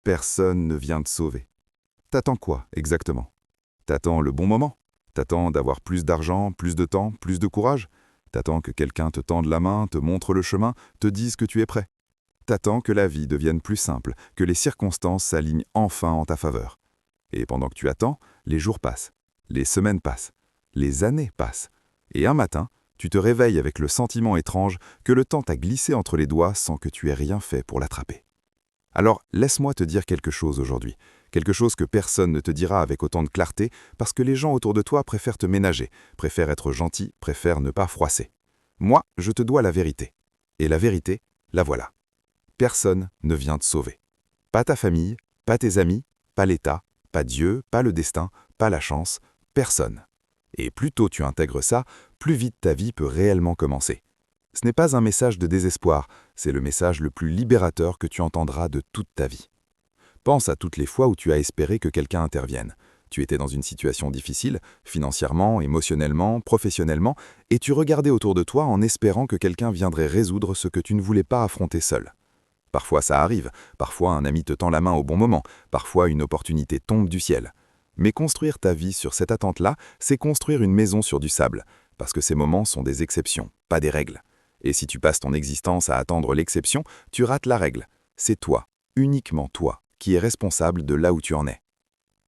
Personne ne vient te sauver. T'attends quoi, exactement? T'attends le bon moment? T'attends d'avoir plus d'argent, plus de temps, plus de courage? T'attends que quelqu'un te tende la main, te montre le chemin, te dise que tu es prêt? T'attends que la vie devienne plus simple, que les circonstances s'alignent enfin en ta faveur. Et pendant que tu attends, les jours passent, les semaines passent, les années passent. Et un matin, tu te réveilles avec le sentiment étrange que le temps t'a glissé entre les doigts sans que tu aies rien fait pour l'attraper. Alors, laisse-moi te dire quelque chose aujourd'hui, quelque chose que personne ne te dira avec autant de clarté parce que les gens autour de toi préfèrent te ménager, préfèrent être gentils, préfèrent ne pas froisser. Moi, je te dois la vérité. Et la vérité, la voilà. Personne ne vient te sauver. Pas ta famille, pas tes amis, pas l'État, pas Dieu, pas le destin, pas la chance, personne. Et plus tôt tu intègres ça, plus vite ta vie peut réellement commencer. Ce n'est pas un message de désespoir, c'est le message le plus libérateur que tu entendras de toute ta vie. Pense à toutes les fois où tu as espéré que quelqu'un intervienne. Tu étais dans une situation difficile, financièrement, émotionnellement, professionnellement, et tu regardais autour de toi en espérant que quelqu'un viendrait résoudre ce que tu ne voulais pas affronter seul. Parfois ça arrive, parfois un ami te tend la main au bon moment, parfois une opportunité tombe du ciel. Mais construire ta vie sur cette attente-là, c'est construire une maison sur du sable, parce que ces moments sont des exceptions, pas des règles. Et si tu passes ton existence à attendre l'exception, tu rates la règle. C'est toi, uniquement toi, qui es responsable de là où tu en es.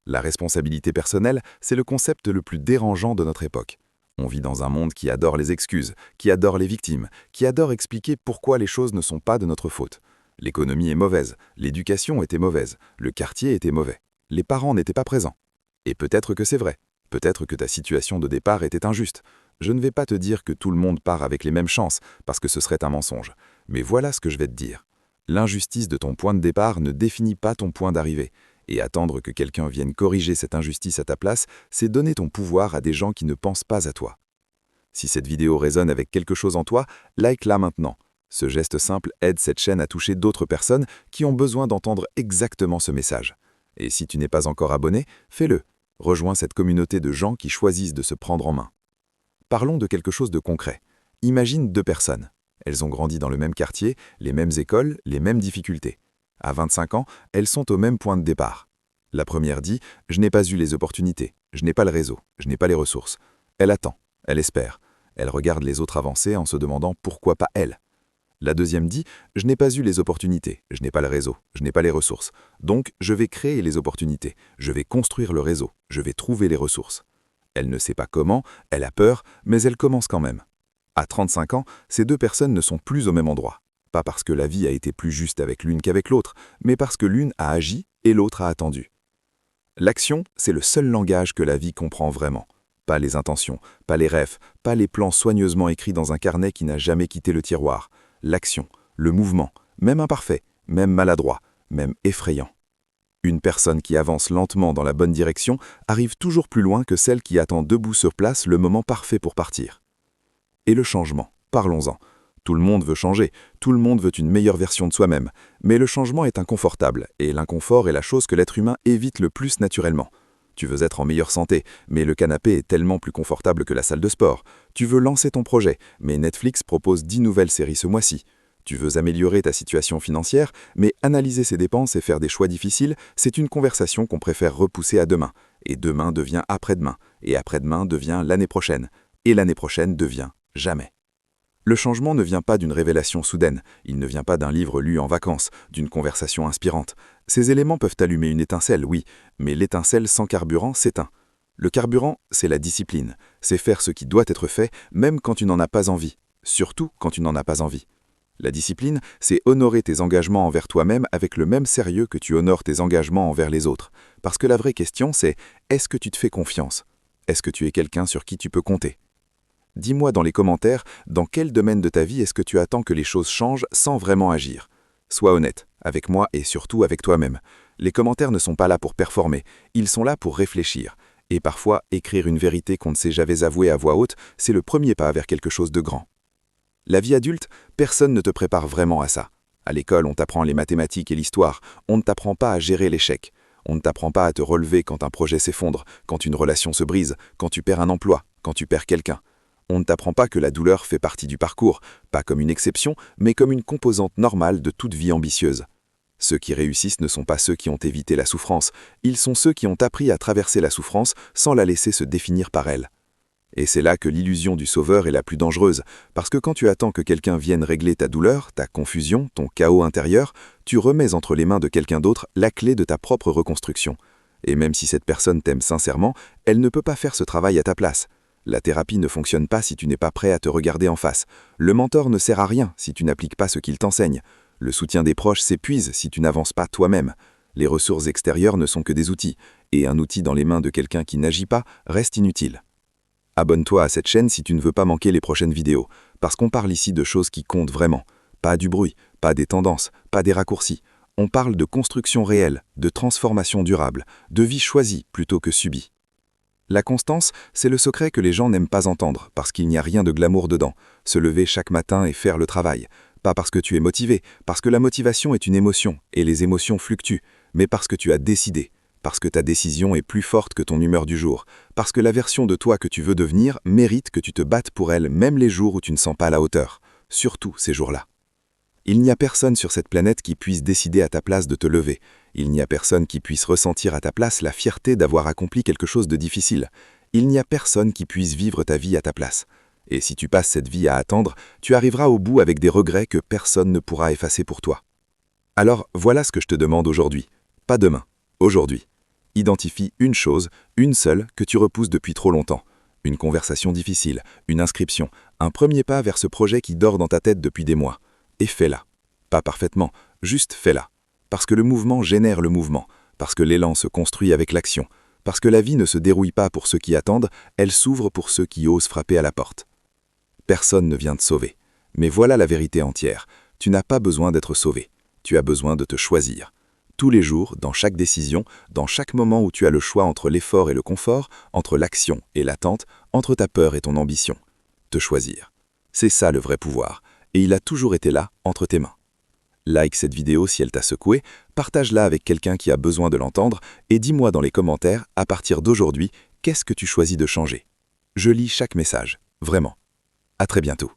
La responsabilité personnelle, c'est le concept le plus dérangeant de notre époque. On vit dans un monde qui adore les excuses, qui adore les victimes, qui adore expliquer pourquoi les choses ne sont pas de notre faute. L'économie est mauvaise, l'éducation était mauvaise, le quartier était mauvais, les parents n'étaient pas présents. Et peut-être que c'est vrai, peut-être que ta situation de départ était injuste. Je ne vais pas te dire que tout le monde part avec les mêmes chances, parce que ce serait un mensonge. Mais voilà ce que je vais te dire. L'injustice de ton point de départ ne définit pas ton point d'arrivée. Et attendre que quelqu'un vienne corriger cette injustice à ta place, c'est donner ton pouvoir à des gens qui ne pensent pas à toi. Si cette vidéo résonne avec quelque chose en toi, like-la maintenant. Ce geste simple aide cette chaîne à toucher d'autres personnes qui ont besoin d'entendre exactement ce message. Et si tu n'es pas encore abonné, fais-le. Rejoins cette communauté de gens qui choisissent de se prendre en main. Parlons de quelque chose de concret. Imagine deux personnes. Elles ont grandi dans le même quartier, les mêmes écoles, les mêmes difficultés. À 25 ans, elles sont au même point de départ. La première dit « Je n'ai pas eu les opportunités, je n'ai pas le réseau, je n'ai pas les ressources ». Elle attend, elle espère. Elle regarde les autres avancer en se demandant pourquoi pas elle. La deuxième dit « Je n'ai pas eu les opportunités, je n'ai pas le réseau, je n'ai pas les ressources. Donc, je vais créer les opportunités, je vais construire le réseau, je vais trouver les ressources. » Elle ne sait pas comment, elle a peur, mais elle commence quand même. À 35 ans, ces deux personnes ne sont plus au même endroit. Pas parce que la vie a été plus juste avec l'une qu'avec l'autre, mais parce que l'une a agi et l'autre a attendu. L'action, c'est le seul langage que la vie comprend vraiment. Pas les intentions, pas les rêves, pas les plans soigneusement écrits dans un carnet qui n'a jamais quitté le tiroir. L'action, le mouvement, même imparfait, même maladroit, même effrayant. Une personne qui avance lentement dans la bonne direction arrive toujours plus loin que celle qui attend debout sur place le moment parfait pour partir. Et le changement, parlons-en. Tout le monde veut changer, tout le monde veut une meilleure version de soi-même, mais le changement est inconfortable, et l'inconfort est la chose que l'être humain évite le plus naturellement. Tu veux être en meilleure santé, mais le canapé est tellement plus confortable que la salle de sport. Tu veux lancer ton projet, mais Netflix propose 10 nouvelles séries ce mois-ci. Tu veux améliorer ta situation financière, mais analyser ses dépenses et faire des choix difficiles, c'est une conversation qu'on préfère repousser à demain. Et demain devient après-demain, et après-demain devient l'année prochaine, et l'année prochaine devient jamais. Le changement ne vient pas d'une révélation soudaine, il ne vient pas d'un livre lu en vacances, d'une conversation inspirante. Ces éléments peuvent allumer une étincelle, oui, mais l'étincelle sans carburant s'éteint. Le carburant, c'est la discipline, c'est faire ce qui doit être fait, même quand tu n'en as pas envie, surtout quand tu n'en as pas envie. La discipline, c'est honorer tes engagements envers toi-même avec le même sérieux que tu honores tes engagements envers les autres. Parce que la vraie question, c'est est-ce que tu te fais confiance? Est-ce que tu es quelqu'un sur qui tu peux compter? Dis-moi dans les commentaires, dans quel domaine de ta vie est-ce que tu attends que les choses changent sans vraiment agir? Sois honnête, avec moi et surtout avec toi-même. Les commentaires ne sont pas là pour performer, ils sont là pour réfléchir. Et parfois, écrire une vérité qu'on ne s'est jamais avouée à voix haute, c'est le premier pas vers quelque chose de grand. La vie adulte, personne ne te prépare vraiment à ça. À l'école, on t'apprend les mathématiques et l'histoire, on ne t'apprend pas à gérer l'échec. On ne t'apprend pas à te relever quand un projet s'effondre, quand une relation se brise, quand tu perds un emploi, quand tu perds quelqu'un. On ne t'apprend pas que la douleur fait partie du parcours, pas comme une exception, mais comme une composante normale de toute vie ambitieuse. Ceux qui réussissent ne sont pas ceux qui ont évité la souffrance, ils sont ceux qui ont appris à traverser la souffrance sans la laisser se définir par elle. Et c'est là que l'illusion du sauveur est la plus dangereuse, parce que quand tu attends que quelqu'un vienne régler ta douleur, ta confusion, ton chaos intérieur, tu remets entre les mains de quelqu'un d'autre la clé de ta propre reconstruction. Et même si cette personne t'aime sincèrement, elle ne peut pas faire ce travail à ta place. La thérapie ne fonctionne pas si tu n'es pas prêt à te regarder en face. Le mentor ne sert à rien si tu n'appliques pas ce qu'il t'enseigne. Le soutien des proches s'épuise si tu n'avances pas toi-même. Les ressources extérieures ne sont que des outils, et un outil dans les mains de quelqu'un qui n'agit pas reste inutile. Abonne-toi à cette chaîne si tu ne veux pas manquer les prochaines vidéos, parce qu'on parle ici de choses qui comptent vraiment. Pas du bruit, pas des tendances, pas des raccourcis. On parle de construction réelle, de transformation durable, de vie choisie plutôt que subie. La constance, c'est le secret que les gens n'aiment pas entendre, parce qu'il n'y a rien de glamour dedans. Se lever chaque matin et faire le travail. Pas parce que tu es motivé, parce que la motivation est une émotion, et les émotions fluctuent, mais parce que tu as décidé, parce que ta décision est plus forte que ton humeur du jour, parce que la version de toi que tu veux devenir mérite que tu te battes pour elle même les jours où tu ne sens pas à la hauteur, surtout ces jours-là. Il n'y a personne sur cette planète qui puisse décider à ta place de te lever. Il n'y a personne qui puisse ressentir à ta place la fierté d'avoir accompli quelque chose de difficile. Il n'y a personne qui puisse vivre ta vie à ta place. Et si tu passes cette vie à attendre, tu arriveras au bout avec des regrets que personne ne pourra effacer pour toi. Alors voilà ce que je te demande aujourd'hui. Pas demain, aujourd'hui. Identifie une chose, une seule, que tu repousses depuis trop longtemps. Une conversation difficile, une inscription, un premier pas vers ce projet qui dort dans ta tête depuis des mois. Et fais-la. Pas parfaitement, juste fais-la. Parce que le mouvement génère le mouvement, parce que l'élan se construit avec l'action, parce que la vie ne se dérouille pas pour ceux qui attendent, elle s'ouvre pour ceux qui osent frapper à la porte. Personne ne vient te sauver. Mais voilà la vérité entière. Tu n'as pas besoin d'être sauvé. Tu as besoin de te choisir. Tous les jours, dans chaque décision, dans chaque moment où tu as le choix entre l'effort et le confort, entre l'action et l'attente, entre ta peur et ton ambition. Te choisir. C'est ça le vrai pouvoir. Et il a toujours été là, entre tes mains. Like cette vidéo si elle t'a secoué, partage-la avec quelqu'un qui a besoin de l'entendre et dis-moi dans les commentaires, à partir d'aujourd'hui, qu'est-ce que tu choisis de changer? Je lis chaque message, vraiment. À très bientôt.